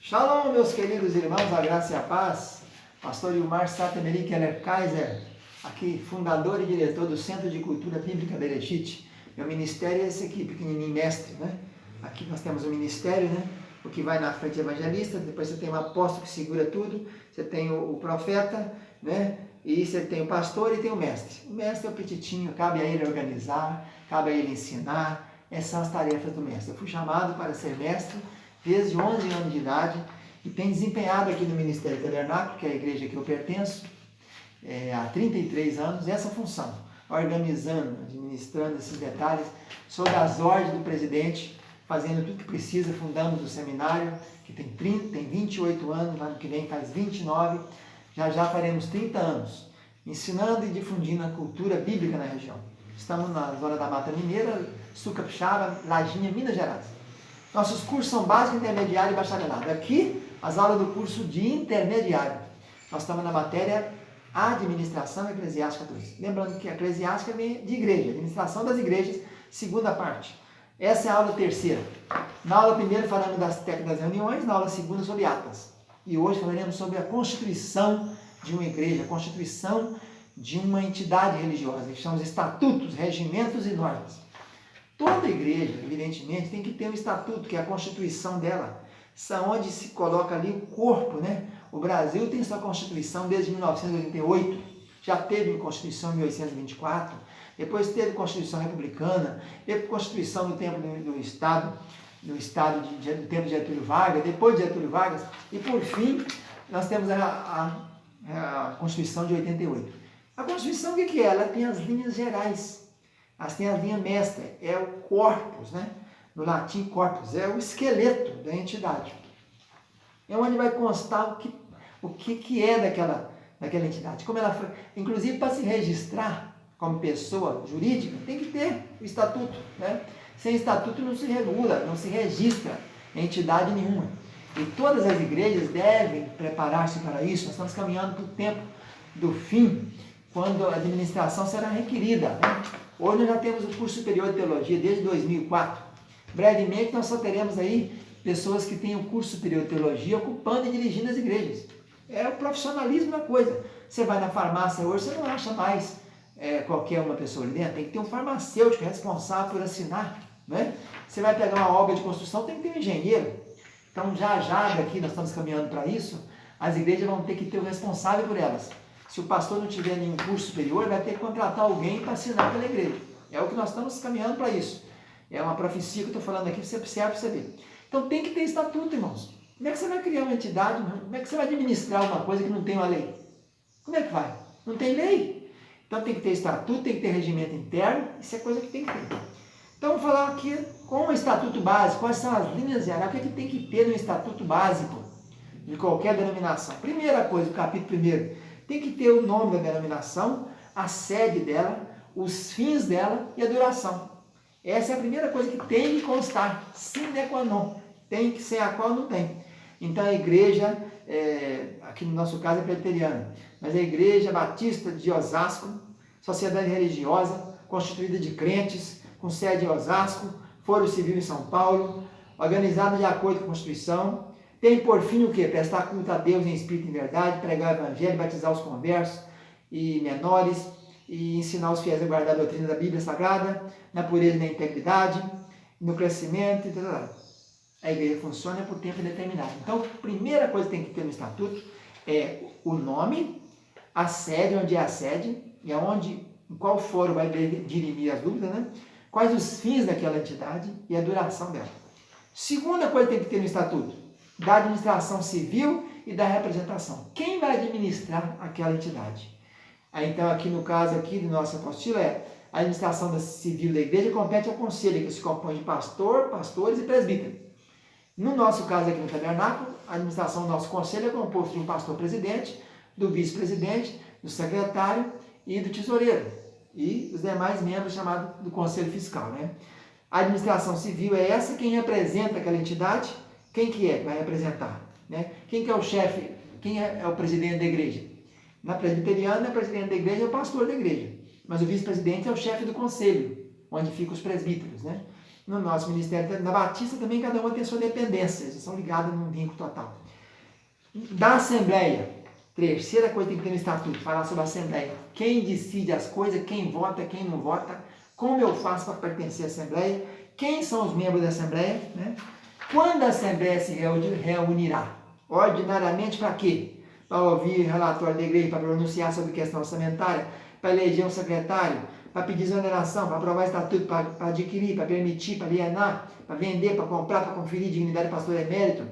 Shalom, meus queridos irmãos, a graça e a paz. Pastor Ilmar Satemeri Keller Kaiser, aqui fundador e diretor do Centro de Cultura Bíblica Bereshit. Meu ministério é esse aqui, pequenininho mestre, né? Aqui nós temos o ministério, né? O que vai na frente é evangelista, depois você tem o apóstolo que segura tudo, você tem o profeta, né? E você tem o pastor e tem o mestre. O mestre é o petitinho, cabe a ele organizar, cabe a ele ensinar. Essas são as tarefas do mestre. Eu fui chamado para ser mestre desde 11 anos de idade e tenho desempenhado aqui no Ministério Tabernáculo, que é a igreja que eu pertenço, há 33 anos, essa função, organizando, administrando esses detalhes, sob as ordens do presidente, fazendo tudo que precisa. Fundamos o seminário, que tem 28 anos, ano que vem faz 29, já faremos 30 anos, ensinando e difundindo a cultura bíblica na região. Estamos na zona da Mata Mineira, Sucapixaba, Lajinha, Minas Gerais. Nossos cursos são básico, intermediário e bacharelado. Aqui, as aulas do curso de intermediário. Nós estamos na matéria Administração Eclesiástica 2. Lembrando que a eclesiástica vem de igreja, administração das igrejas, segunda parte. Essa é a aula terceira. Na aula primeira falamos das técnicas das reuniões, na aula segunda sobre atas. E hoje falaremos sobre a constituição de uma igreja, a constituição de uma entidade religiosa, que são os estatutos, regimentos e normas. Toda igreja, evidentemente, tem que ter um estatuto, que é a constituição dela, onde se coloca ali o corpo, né? O Brasil tem sua constituição desde 1988, já teve constituição em 1824, depois teve constituição republicana, teve constituição no tempo do Estado, no tempo de Getúlio Vargas, depois de Getúlio Vargas, e por fim, nós temos a Constituição de 88. A Constituição, o que é? Ela tem as linhas gerais. Tem a linha mestra, é o corpus, né? No latim corpus, é o esqueleto da entidade. É onde vai constar o que é daquela entidade. Como ela foi, inclusive para se registrar como pessoa jurídica, tem que ter o estatuto, né? Sem estatuto não se regula, não se registra entidade nenhuma. E todas as igrejas devem preparar-se para isso. Nós estamos caminhando para o tempo do fim, quando a administração será requerida, né? Hoje nós já temos o curso superior de teologia desde 2004. Brevemente nós só teremos aí pessoas que têm o curso superior de teologia ocupando e dirigindo as igrejas. É o profissionalismo da coisa. Você vai na farmácia hoje, você não acha mais qualquer uma pessoa ali dentro. Tem que ter um farmacêutico responsável por assinar, né? Você vai pegar uma obra de construção, tem que ter um engenheiro. Então já daqui nós estamos caminhando para isso, as igrejas vão ter que ter o responsável por elas. Se o pastor não tiver nenhum curso superior, vai ter que contratar alguém para assinar pela igreja. É o que nós estamos caminhando para isso. É uma profecia que eu estou falando aqui, você observa para você ver. Então tem que ter estatuto, irmãos. Como é que você vai criar uma entidade? Como é que você vai administrar uma coisa que não tem uma lei? Como é que vai? Não tem lei. Então tem que ter estatuto, tem que ter regimento interno, isso é coisa que tem que ter. Então vamos falar aqui com o estatuto básico, quais são as linhas gerais, o que tem que ter no estatuto básico de qualquer denominação. Primeira coisa, o capítulo 1. Tem que ter o nome da denominação, a sede dela, os fins dela e a duração. Essa é a primeira coisa que tem que constar, sine qua non. Tem que ser a qual não tem. Então a igreja, aqui no nosso caso é presbiteriana, mas a Igreja Batista de Osasco, sociedade religiosa, constituída de crentes, com sede em Osasco, foro civil em São Paulo, organizada de acordo com a Constituição. Tem por fim o quê? Prestar culto a Deus em espírito e em verdade, pregar o evangelho, batizar os conversos e menores, e ensinar os fiéis a guardar a doutrina da Bíblia Sagrada, na pureza e na integridade, no crescimento, etc. A igreja funciona por tempo determinado. Então, a primeira coisa que tem que ter no estatuto é o nome, a sede, onde é a sede, e em qual foro vai dirimir as dúvidas, né? Quais os fins daquela entidade e a duração dela. Segunda coisa que tem que ter no estatuto, da administração civil e da representação. Quem vai administrar aquela entidade? Então, aqui no caso aqui do nosso apostila a administração civil da igreja compete ao conselho, que se compõe de pastores e presbíteros. No nosso caso aqui no tabernáculo, a administração do nosso conselho é composto de um pastor-presidente, do vice-presidente, do secretário e do tesoureiro. E os demais membros chamados do conselho fiscal, né? A administração civil é essa, quem representa aquela entidade. Quem que vai representar? Né? Quem que é o chefe? Quem é o presidente da igreja? Na presbiteriana, o presidente da igreja é o pastor da igreja. Mas o vice-presidente é o chefe do conselho, onde ficam os presbíteros. Né? no nosso ministério, na Batista também cada uma tem sua dependência, eles são ligados num vínculo total. Da Assembleia, terceira coisa que tem que ter no Estatuto, falar sobre a Assembleia. Quem decide as coisas, quem vota, quem não vota, como eu faço para pertencer à Assembleia, quem são os membros da Assembleia, né? Quando a Assembleia se reunirá? Ordinariamente para quê? Para ouvir relatório da igreja, para pronunciar sobre questão orçamentária, para eleger um secretário, para pedir exoneração, para aprovar estatuto, para adquirir, para permitir, para alienar, para vender, para comprar, para conferir dignidade pastor emérito.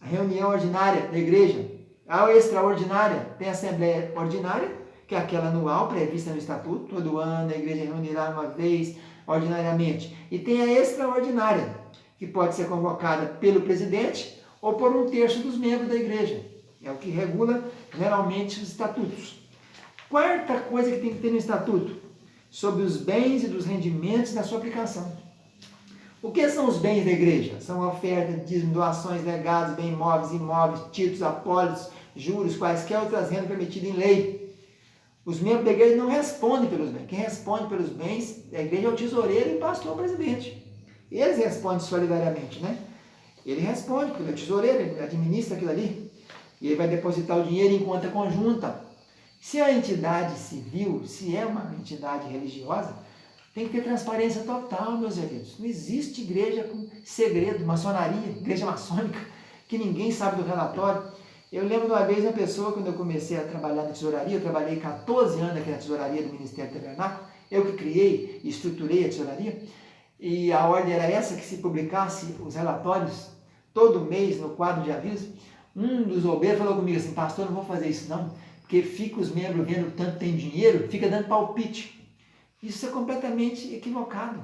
A reunião ordinária da igreja. A extraordinária, tem a Assembleia Ordinária, que é aquela anual prevista no Estatuto, todo ano a igreja reunirá uma vez ordinariamente. E tem a extraordinária, que pode ser convocada pelo presidente ou por um terço dos membros da igreja. É o que regula geralmente os estatutos. Quarta coisa que tem que ter no estatuto, sobre os bens e dos rendimentos da sua aplicação. O que são os bens da igreja? São ofertas, dízimos, doações, legados, bens imóveis, imóveis, títulos, apólices, juros, quaisquer outras rendas permitidas em lei. Os membros da igreja não respondem pelos bens. Quem responde pelos bens da igreja é o tesoureiro e o pastor presidente. Eles respondem solidariamente, né? Ele responde, porque ele é o tesoureiro, ele administra aquilo ali. E ele vai depositar o dinheiro em conta conjunta. Se é uma entidade civil, se é uma entidade religiosa, tem que ter transparência total, meus queridos. Não existe igreja com segredo, maçonaria, igreja maçônica, que ninguém sabe do relatório. Eu lembro de uma vez uma pessoa, quando eu comecei a trabalhar na tesouraria, eu trabalhei 14 anos aqui na tesouraria do Ministério Tabernáculo, eu que criei e estruturei a tesouraria, e a ordem era essa, que se publicasse os relatórios todo mês no quadro de aviso. Um dos obreiros falou comigo assim: pastor, não vou fazer isso não, porque fica os membros vendo tanto tem dinheiro, fica dando palpite. Isso é completamente equivocado.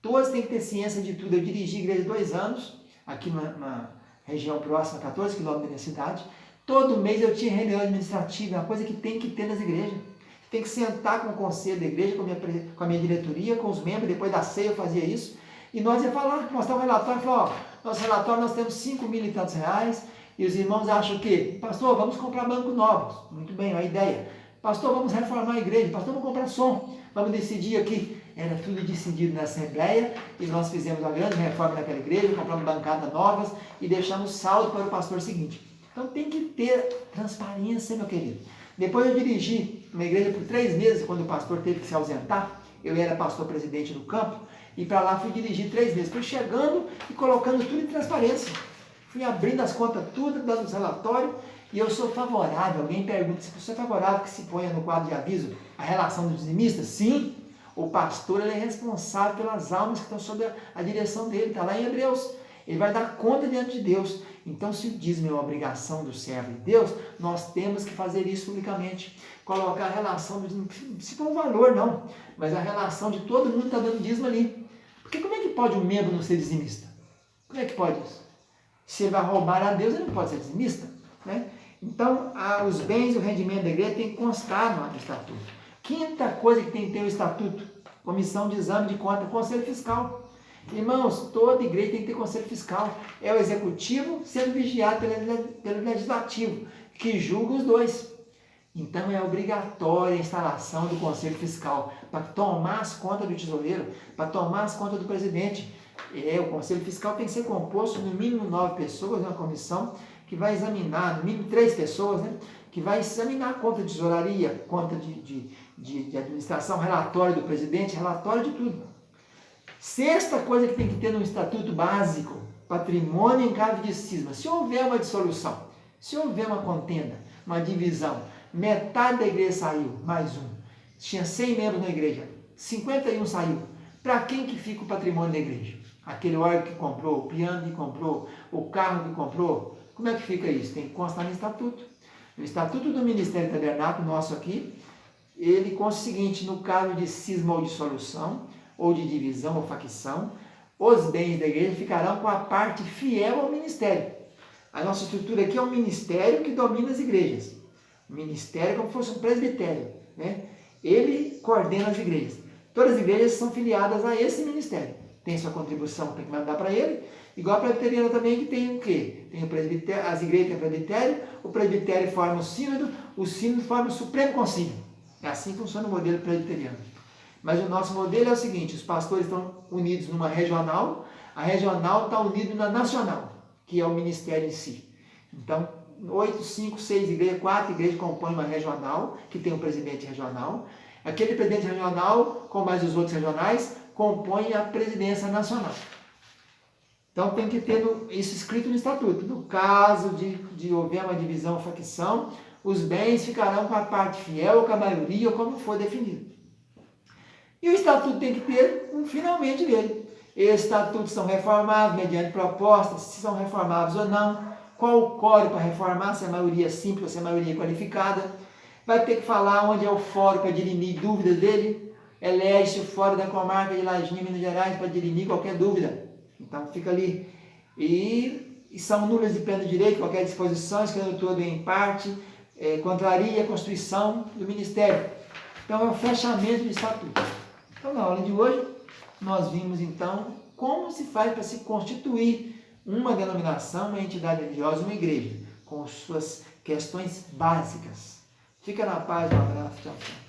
Todos têm que ter ciência de tudo. Eu dirigi a igreja 2 anos, aqui na região próxima, 14 quilômetros da minha cidade. Todo mês eu tinha reunião administrativa, é uma coisa que tem que ter nas igrejas. Tem que sentar com o conselho da igreja, com a minha diretoria, com os membros, depois da ceia eu fazia isso. E nós ia falar, mostrar o relatório, falar, ó, nosso relatório nós temos 5.000 e tantos reais, e os irmãos acham que, pastor, vamos comprar bancos novos. Muito bem, a ideia. Pastor, vamos reformar a igreja. Pastor, vamos comprar som. Vamos decidir aqui. Era tudo decidido na Assembleia, e nós fizemos uma grande reforma naquela igreja, compramos bancadas novas e deixamos saldo para o pastor seguinte. Então tem que ter transparência, meu querido. Depois eu dirigi uma igreja por 3 meses, quando o pastor teve que se ausentar. Eu era pastor presidente do campo, e para lá fui dirigir 3 meses. Fui chegando e colocando tudo em transparência. Fui abrindo as contas tudo, dando os relatórios, e eu sou favorável. Alguém pergunta se você é favorável que se ponha no quadro de aviso a relação dos dizimistas? Sim, o pastor ele é responsável pelas almas que estão sob a direção dele, está lá em Hebreus. Ele vai dar conta diante de Deus. Então, se o dízimo é uma obrigação do servo de Deus, nós temos que fazer isso publicamente. Colocar a relação do dízimo, se for um valor não, mas a relação de todo mundo está dando dízimo ali. Porque como é que pode um membro não ser dizimista? Como é que pode isso? Se ele vai roubar a Deus, ele não pode ser dizimista, né? Então, os bens e o rendimento da igreja tem que constar no estatuto. Quinta coisa que tem que ter o estatuto: comissão de exame de conta, conselho fiscal. Irmãos, toda igreja tem que ter conselho fiscal. É o executivo sendo vigiado pelo legislativo, que julga os dois. Então é obrigatória a instalação do conselho fiscal, para tomar as contas do tesoureiro, para tomar as contas do presidente. O conselho fiscal tem que ser composto no mínimo 9 pessoas, uma comissão que vai examinar, no mínimo 3 pessoas, né, que vai examinar a conta de tesouraria, conta de administração, relatório do presidente, relatório de tudo. Sexta coisa que tem que ter no estatuto básico: patrimônio em caso de cisma. Se houver uma dissolução, se houver uma contenda, uma divisão, metade da igreja saiu, mais um. Tinha 100 membros na igreja, 51 saiu. Para quem que fica o patrimônio da igreja? Aquele órgão que comprou, o piano que comprou, o carro que comprou. Como é que fica isso? Tem que constar no estatuto. O estatuto do Ministério Tabernáculo, nosso aqui, ele consta o seguinte: no caso de cisma ou dissolução, ou de divisão ou facção, os bens da igreja ficarão com a parte fiel ao ministério. A nossa estrutura aqui é um ministério que domina as igrejas. O ministério é como se fosse um presbitério, né? Ele coordena as igrejas. Todas as igrejas são filiadas a esse ministério. Tem sua contribuição, tem que mandar para ele. Igual a presbiteriana também, que tem o quê? Tem o presbitério, as igrejas têm o presbitério forma o sínodo forma o Supremo Concílio. É assim que funciona o modelo presbiteriano. Mas o nosso modelo é o seguinte, os pastores estão unidos numa regional, a regional está unida na nacional, que é o ministério em si. Então, 8, 5, 6 igrejas, 4 igrejas compõem uma regional, que tem um presidente regional. Aquele presidente regional, com mais os outros regionais, compõem a presidência nacional. Então tem que ter isso escrito no estatuto. No caso de houver uma divisão ou facção, os bens ficarão com a parte fiel ou com a maioria, ou como for definido. E o estatuto tem que ter um finalmente dele. Esses estatutos são reformados mediante propostas, se são reformáveis ou não, qual o código para reformar, se é maioria simples ou se é maioria qualificada. Vai ter que falar onde é o fórum para dirimir dúvidas dele. Elege-se o fórum da comarca de Laginha, Minas Gerais, para dirimir qualquer dúvida. Então fica ali. E são nulas de pleno direito, qualquer disposição, escrevendo todo em parte, contraria a Constituição do Ministério. Então é o fechamento do estatuto. Então na aula de hoje, nós vimos então como se faz para se constituir uma denominação, uma entidade religiosa, uma igreja, com suas questões básicas. Fica na paz, um abraço, tchau, tchau.